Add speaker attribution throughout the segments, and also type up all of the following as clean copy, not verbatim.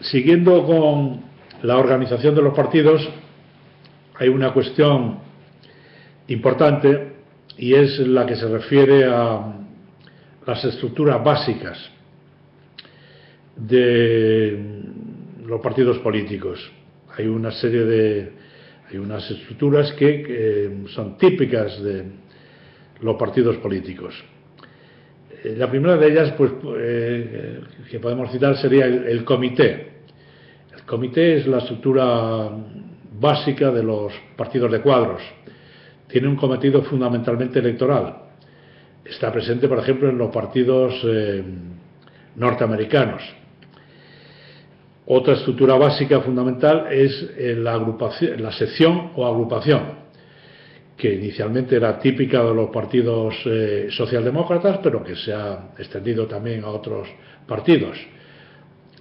Speaker 1: Siguiendo con la organización de los partidos, hay una cuestión importante y es la que se refiere a las estructuras básicas de los partidos políticos. Hay una serie de unas estructuras que son típicas de los partidos políticos. La primera de ellas, pues, que podemos citar, sería el comité. El comité es la estructura básica de los partidos de cuadros. Tiene un cometido fundamentalmente electoral. Está presente, por ejemplo, en los partidos norteamericanos. Otra estructura básica fundamental es la sección o agrupación, que inicialmente era típica de los partidos socialdemócratas, pero que se ha extendido también a otros partidos.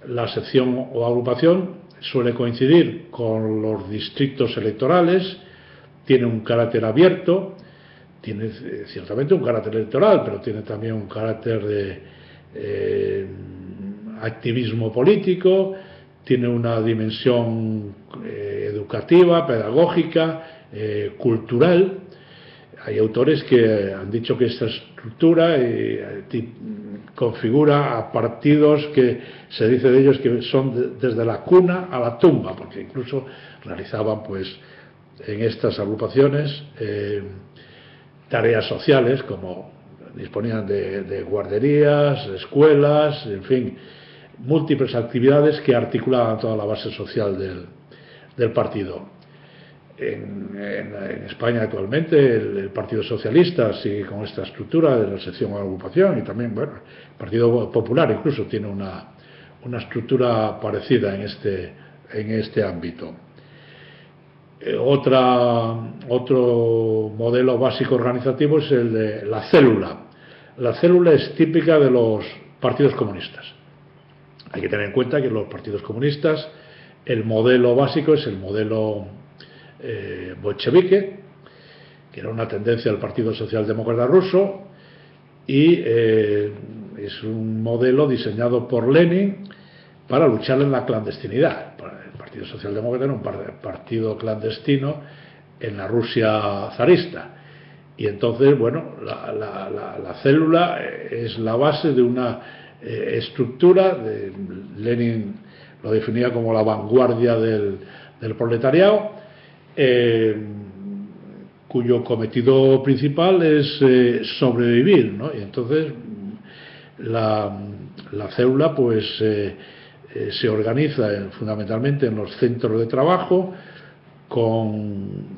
Speaker 1: La sección o agrupación suele coincidir con los distritos electorales, tiene un carácter abierto, tiene ciertamente un carácter electoral, pero tiene también un carácter de activismo político, tiene una dimensión educativa, pedagógica, cultural. Hay autores que han dicho que esta estructura configura a partidos que se dice de ellos que son desde la cuna a la tumba, porque incluso realizaban, pues, en estas agrupaciones tareas sociales, como disponían de guarderías, escuelas, en fin, múltiples actividades que articulaban toda la base social del partido. En España actualmente el Partido Socialista sigue con esta estructura de la sección o agrupación, y también, bueno, el Partido Popular incluso tiene una estructura parecida en este ámbito. Otro modelo básico organizativo es el de la célula. La célula es típica de los partidos comunistas. Hay que tener en cuenta que los partidos comunistas, el modelo básico es el modelo bolchevique, que era una tendencia del Partido Socialdemócrata ruso, y es un modelo diseñado por Lenin para luchar en la clandestinidad. El Partido Socialdemócrata era un partido clandestino en la Rusia zarista, y entonces, bueno, la célula es la base de una estructura. Lenin lo definía como la vanguardia del proletariado, cuyo cometido principal es sobrevivir, ¿no? Y entonces la célula, pues, se organiza fundamentalmente en los centros de trabajo,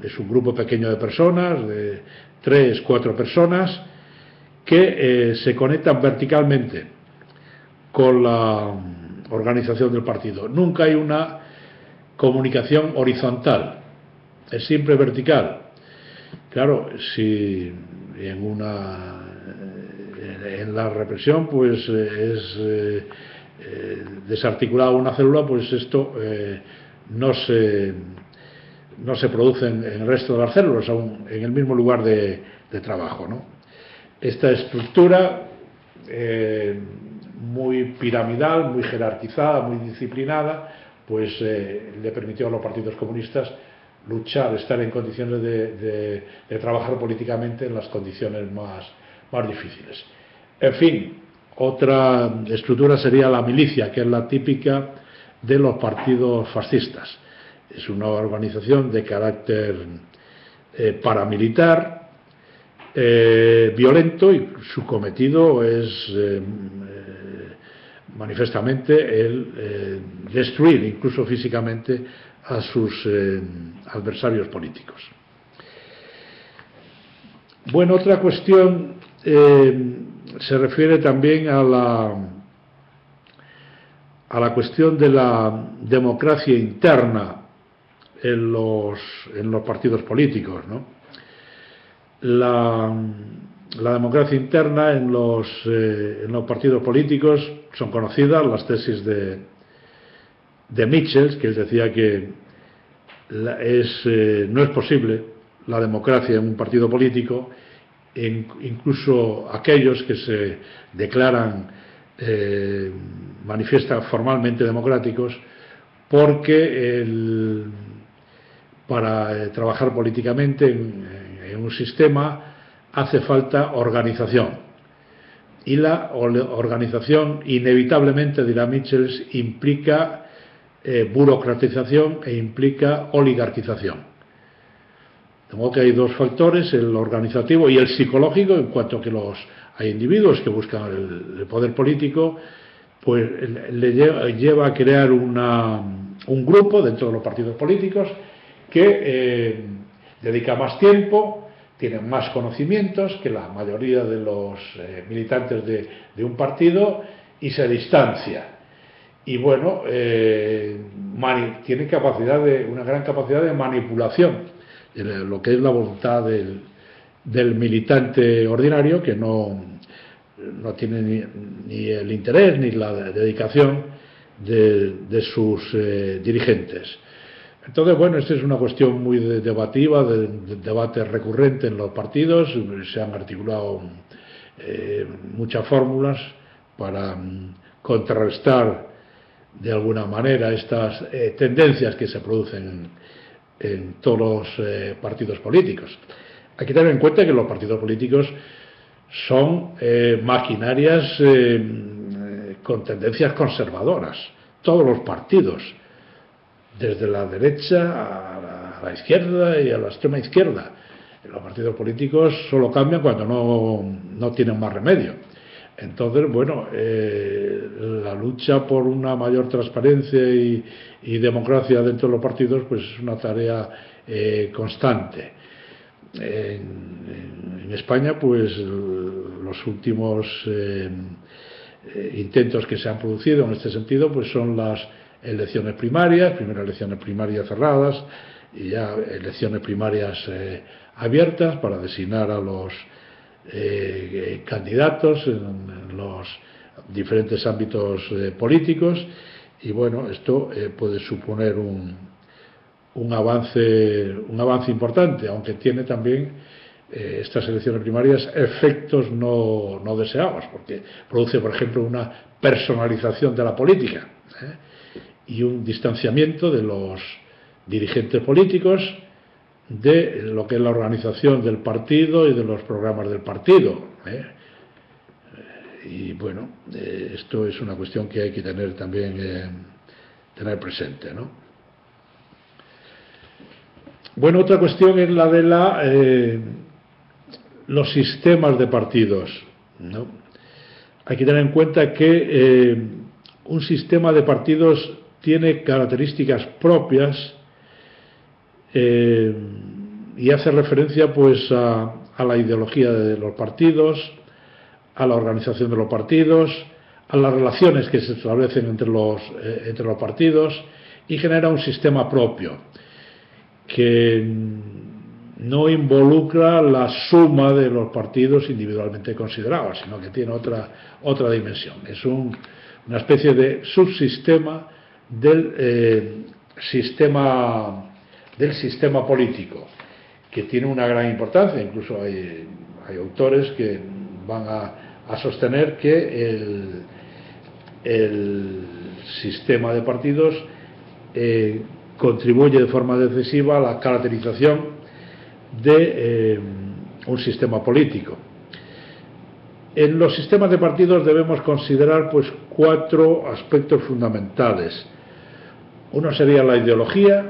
Speaker 1: es un grupo pequeño de personas, de 3, 4 personas, que se conectan verticalmente con la organización del partido. Nunca hay una comunicación horizontal, es siempre vertical. Claro, si en la represión, pues, es desarticulada una célula, pues esto no se produce en el resto de las células, aún en el mismo lugar de trabajo, ¿no? Esta estructura muy piramidal, muy jerarquizada, muy disciplinada, pues le permitió a los partidos comunistas luchar, estar en condiciones de trabajar políticamente en las condiciones más difíciles. En fin, otra estructura sería la milicia, que es la típica de los partidos fascistas. Es una organización de carácter paramilitar, violento, y su cometido es manifiestamente el destruir, incluso físicamente, a sus adversarios políticos. Bueno, otra cuestión se refiere también a la cuestión de la democracia interna en los partidos políticos, ¿no? La democracia interna en los partidos políticos son conocidas las tesis de Michels, que él decía que no es posible la democracia en un partido político. Incluso aquellos que se declaran manifiestan formalmente democráticos, porque para trabajar políticamente en un sistema hace falta organización. Y la organización, inevitablemente, dirá Michels, implica burocratización e implica oligarquización. De modo que hay dos factores, el organizativo y el psicológico, en cuanto a que hay individuos que buscan el poder político, pues le lleva a crear un grupo dentro de los partidos políticos que dedica más tiempo, tienen más conocimientos que la mayoría de los militantes de un partido y se distancia. Y bueno, tiene una gran capacidad de manipulación de lo que es la voluntad del militante ordinario, que no tiene ni el interés ni la dedicación de sus dirigentes. Entonces, bueno, esta es una cuestión muy debativa, de debate recurrente en los partidos. Se han articulado muchas fórmulas para contrarrestar de alguna manera estas tendencias que se producen en todos los partidos políticos. Hay que tener en cuenta que los partidos políticos son maquinarias con tendencias conservadoras. Todos los partidos, desde la derecha a la izquierda y a la extrema izquierda. Los partidos políticos solo cambian cuando no tienen más remedio. Entonces, bueno, la lucha por una mayor transparencia y democracia dentro de los partidos, pues es una tarea constante. En España, pues los últimos intentos que se han producido en este sentido, pues son las elecciones primarias, primero elecciones primarias cerradas y ya elecciones primarias abiertas para designar a los candidatos en los diferentes ámbitos políticos. Y bueno, esto puede suponer un avance importante, aunque tiene también estas elecciones primarias efectos no deseados, porque produce, por ejemplo, una personalización de la política y un distanciamiento de los dirigentes políticos de lo que es la organización del partido y de los programas del partido. Y bueno, esto es una cuestión que hay que tener también tener presente, ¿no? Bueno, otra cuestión es la de los sistemas de partidos, ¿no? Hay que tener en cuenta que un sistema de partidos tiene características propias y hace referencia pues a la ideología de los partidos, a la organización de los partidos, a las relaciones que se establecen entre los partidos, y genera un sistema propio que no involucra la suma de los partidos individualmente considerados, sino que tiene otra dimensión. Es una especie de subsistema del sistema político, que tiene una gran importancia. Incluso hay autores que van a sostener que el sistema de partidos contribuye de forma decisiva a la caracterización de un sistema político. En los sistemas de partidos debemos considerar pues 4 aspectos fundamentales. Uno sería la ideología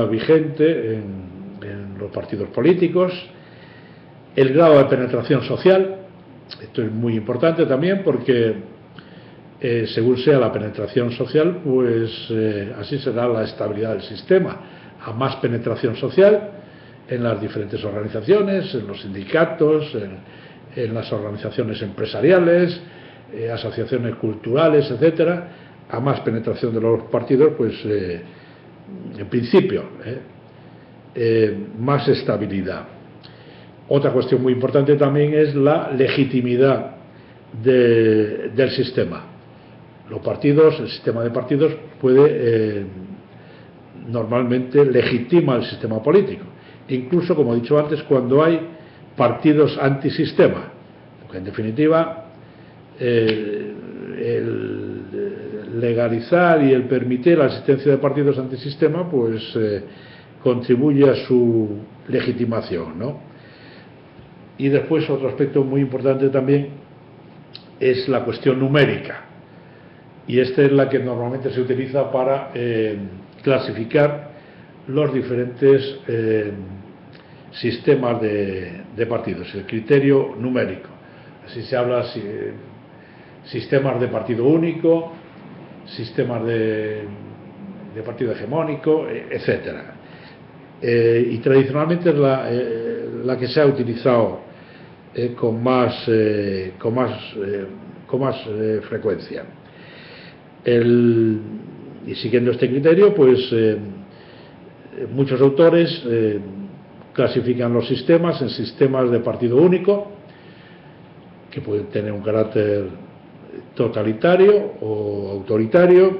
Speaker 1: vigente en los partidos políticos, el grado de penetración social. Esto es muy importante también porque según sea la penetración social, pues así será la estabilidad del sistema. A más penetración social en las diferentes organizaciones, en los sindicatos, en las organizaciones empresariales, asociaciones culturales, etcétera, a más penetración de los partidos, pues en principio más estabilidad. Otra cuestión muy importante también es la legitimidad del sistema. El sistema de partidos normalmente legitima el sistema político, incluso, como he dicho antes, cuando hay partidos antisistema, porque en definitiva legalizar y el permitir la existencia de partidos antisistema, pues contribuye a su legitimación, ¿no? Y después otro aspecto muy importante también es la cuestión numérica, y esta es la que normalmente se utiliza para clasificar los diferentes sistemas de partidos, el criterio numérico. Así se habla sistemas de partido único, sistemas de partido hegemónico, etcétera. Y tradicionalmente es la que se ha utilizado con más frecuencia. Y siguiendo este criterio, pues muchos autores clasifican los sistemas en sistemas de partido único, que pueden tener un carácter totalitario o autoritario,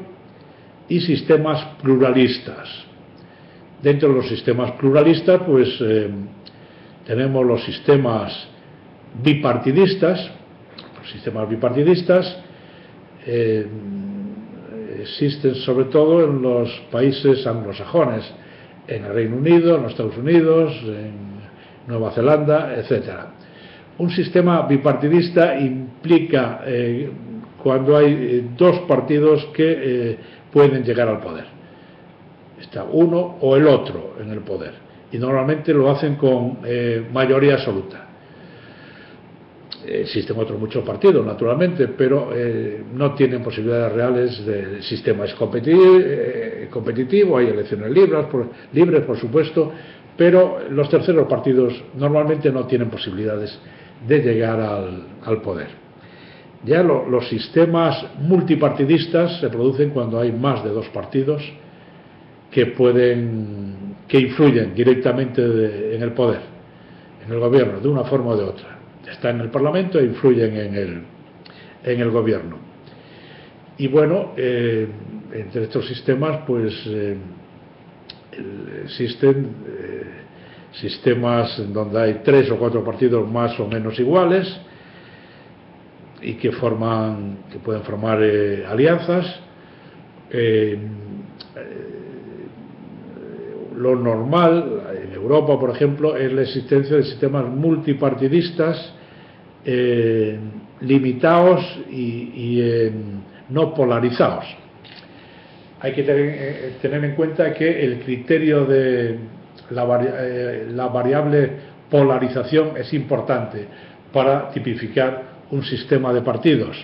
Speaker 1: y sistemas pluralistas. Dentro de los sistemas pluralistas, pues tenemos los sistemas bipartidistas. Los sistemas bipartidistas existen sobre todo en los países anglosajones, en el Reino Unido, en los Estados Unidos, en Nueva Zelanda, etcétera. Un sistema bipartidista implica cuando hay dos partidos que pueden llegar al poder. Está uno o el otro en el poder, y normalmente lo hacen con mayoría absoluta. Existen otros muchos partidos, naturalmente, pero no tienen posibilidades reales. El sistema es competitivo, hay elecciones libres, por supuesto, pero los terceros partidos normalmente no tienen posibilidades de llegar al poder. Ya los sistemas multipartidistas se producen cuando hay más de dos partidos que influyen directamente en el poder, en el gobierno, de una forma o de otra. Están en el Parlamento e influyen en el gobierno. Y bueno, entre estos sistemas pues existen sistemas en donde hay 3 o 4 partidos más o menos iguales y que pueden formar alianzas. Lo normal en Europa, por ejemplo, es la existencia de sistemas multipartidistas limitados y no polarizados. Hay que tener en cuenta que el criterio de la variable polarización es importante para tipificar un sistema de partidos.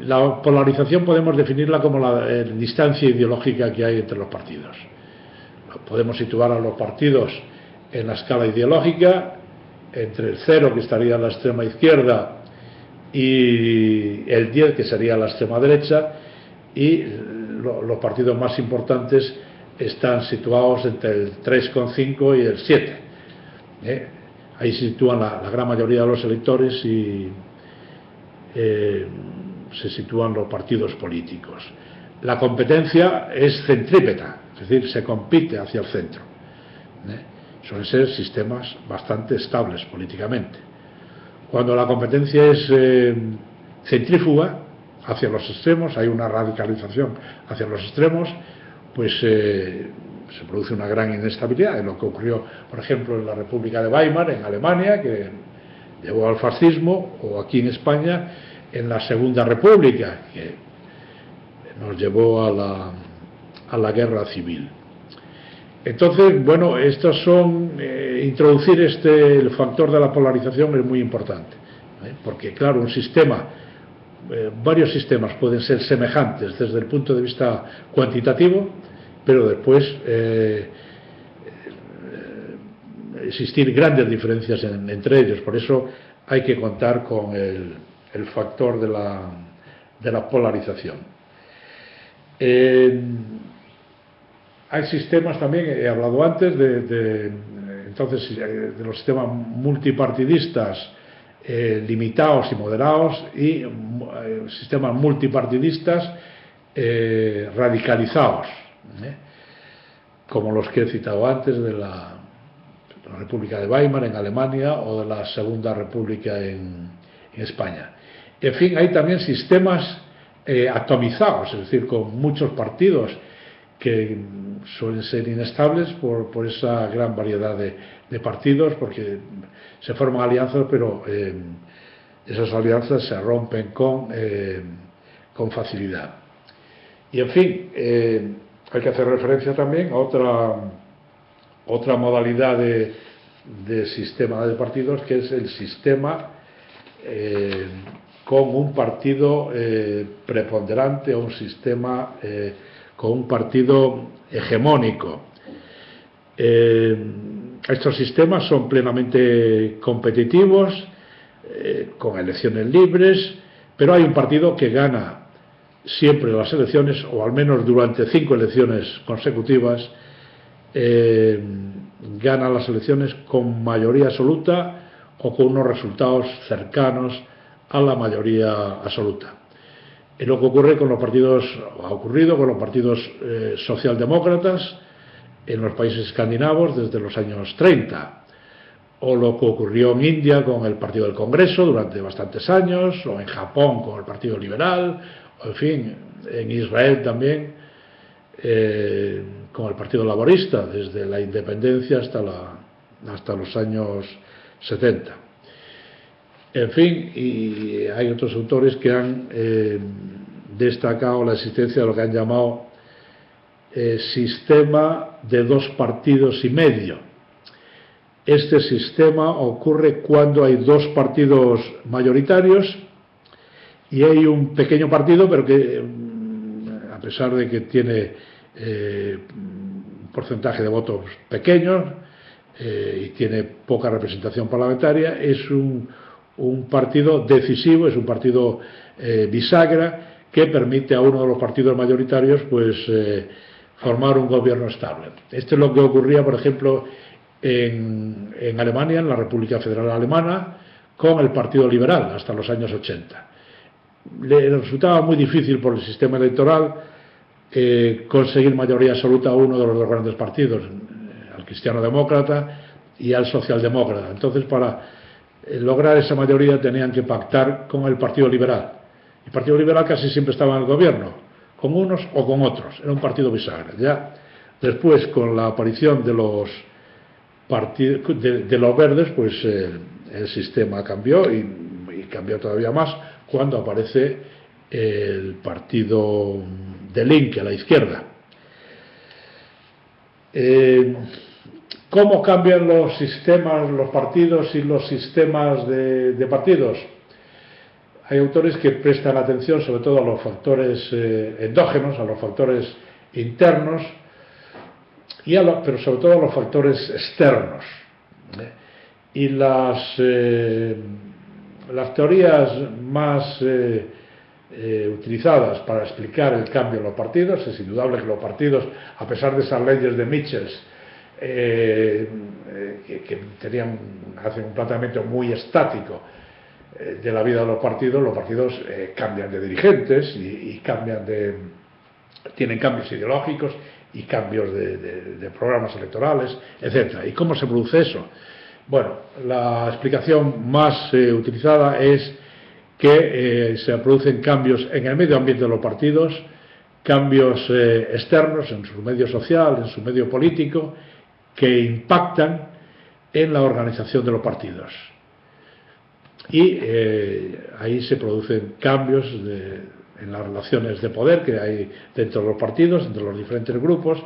Speaker 1: La polarización podemos definirla como la distancia ideológica que hay entre los partidos. Podemos situar a los partidos en la escala ideológica entre el 0, que estaría en la extrema izquierda, y el 10, que sería la extrema derecha, y los partidos más importantes están situados entre el 3,5 y el 7. Ahí se sitúan la gran mayoría de los electores y se sitúan los partidos políticos. La competencia es centrípeta, es decir, se compite hacia el centro. Suelen ser sistemas bastante estables políticamente. Cuando la competencia es centrífuga hacia los extremos, hay una radicalización hacia los extremos, pues se produce una gran inestabilidad. Es lo que ocurrió, por ejemplo, en la República de Weimar, en Alemania, que llevó al fascismo, o aquí en España, en la Segunda República, que nos llevó a la guerra civil. Entonces, bueno, estos son introducir el factor de la polarización es muy importante, porque claro, varios sistemas pueden ser semejantes desde el punto de vista cuantitativo, pero después existir grandes diferencias entre ellos. Por eso hay que contar con el factor de la polarización. Hay sistemas también, he hablado antes de los sistemas multipartidistas limitados y moderados, y sistemas multipartidistas radicalizados, como los que he citado antes de la República de Weimar en Alemania o de la Segunda República en España. En fin, hay también sistemas atomizados, es decir, con muchos partidos que suelen ser inestables por esa gran variedad de partidos, porque se forman alianzas, pero esas alianzas se rompen con facilidad. Y en fin, hay que hacer referencia también a otra modalidad de sistema de partidos, que es el sistema con un partido preponderante o un sistema con un partido hegemónico. Estos sistemas son plenamente competitivos, con elecciones libres, pero hay un partido que gana siempre las elecciones, o al menos durante 5 elecciones consecutivas, gana las elecciones con mayoría absoluta o con unos resultados cercanos a la mayoría absoluta. Es lo que ocurre con los partidos, o ha ocurrido con los partidos socialdemócratas en los países escandinavos desde los años 30, o lo que ocurrió en India con el Partido del Congreso durante bastantes años, o en Japón con el Partido Liberal, o en fin, en Israel también con el Partido Laborista desde la independencia hasta los años 70. En fin, y hay otros autores que han destacado la existencia de lo que han llamado sistema de 2 partidos y medio. Este sistema ocurre cuando hay 2 partidos mayoritarios y hay un pequeño partido, pero que a pesar de que tiene un porcentaje de votos pequeños y tiene poca representación parlamentaria, es un partido decisivo, es un partido bisagra que permite a uno de los partidos mayoritarios pues formar un gobierno estable. Esto es lo que ocurría, por ejemplo, en Alemania, en la República Federal Alemana, con el Partido Liberal hasta los años 80. Le resultaba muy difícil por el sistema electoral conseguir mayoría absoluta a uno de los 2 grandes partidos, al cristiano-demócrata y al socialdemócrata. Entonces, para lograr esa mayoría tenían que pactar con el Partido Liberal. El Partido Liberal casi siempre estaba en el gobierno, con unos o con otros, era un partido bisagra. Ya después, con la aparición de los verdes, pues el sistema cambió y cambió todavía más cuando aparece el partido de Linke a la izquierda. ¿Cómo cambian los sistemas, los partidos y los sistemas de partidos? Hay autores que prestan atención sobre todo a los factores endógenos, a los factores internos, pero sobre todo a los factores externos. Y las teorías más utilizadas para explicar el cambio en los partidos, es indudable que los partidos, a pesar de esas leyes de Michels, que hacen un planteamiento muy estático de la vida de los partidos cambian de dirigentes y tienen cambios ideológicos y cambios de programas electorales, etc. ¿Y cómo se produce eso? Bueno, la explicación más utilizada es que se producen cambios en el medio ambiente de los partidos, cambios externos en su medio social, en su medio político, que impactan en la organización de los partidos. Y ahí se producen cambios en las relaciones de poder que hay dentro de los partidos, entre los diferentes grupos,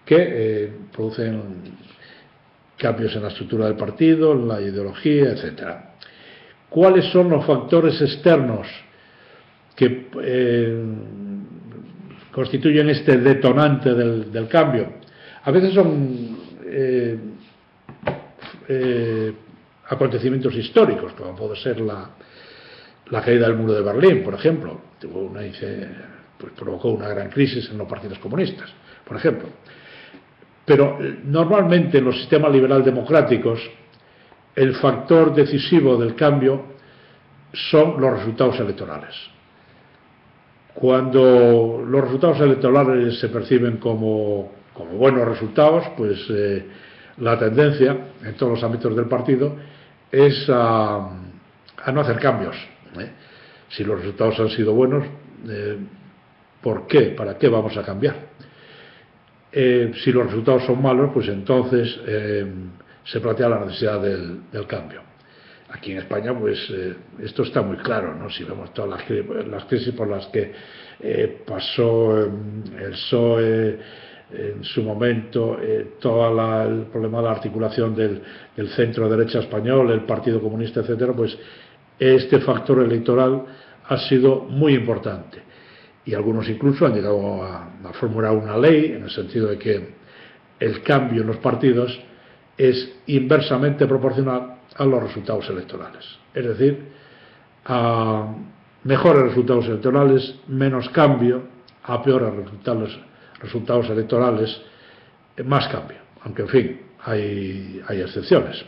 Speaker 1: que producen cambios en la estructura del partido, en la ideología, etc. ¿Cuáles son los factores externos que constituyen este detonante del cambio? A veces son acontecimientos históricos, como puede ser la caída del muro de Berlín, por ejemplo. Provocó una gran crisis en los partidos comunistas, por ejemplo. Pero normalmente en los sistemas liberal democráticos el factor decisivo del cambio son los resultados electorales. Cuando los resultados electorales se perciben como buenos resultados, pues la tendencia en todos los ámbitos del partido es a no hacer cambios. Si los resultados han sido buenos, ¿por qué? ¿Para qué vamos a cambiar? Si los resultados son malos, pues entonces se plantea la necesidad del cambio. Aquí en España, pues esto está muy claro, ¿no? Si vemos todas las crisis por las que pasó el PSOE en su momento, todo el problema de la articulación del centro-derecha español, el Partido Comunista, etcétera, pues este factor electoral ha sido muy importante. Y algunos incluso han llegado a formular una ley en el sentido de que el cambio en los partidos es inversamente proporcional a los resultados electorales. Es decir, a mejores resultados electorales, menos cambio; a peores resultados electorales, más cambio. Aunque, en fin, hay excepciones.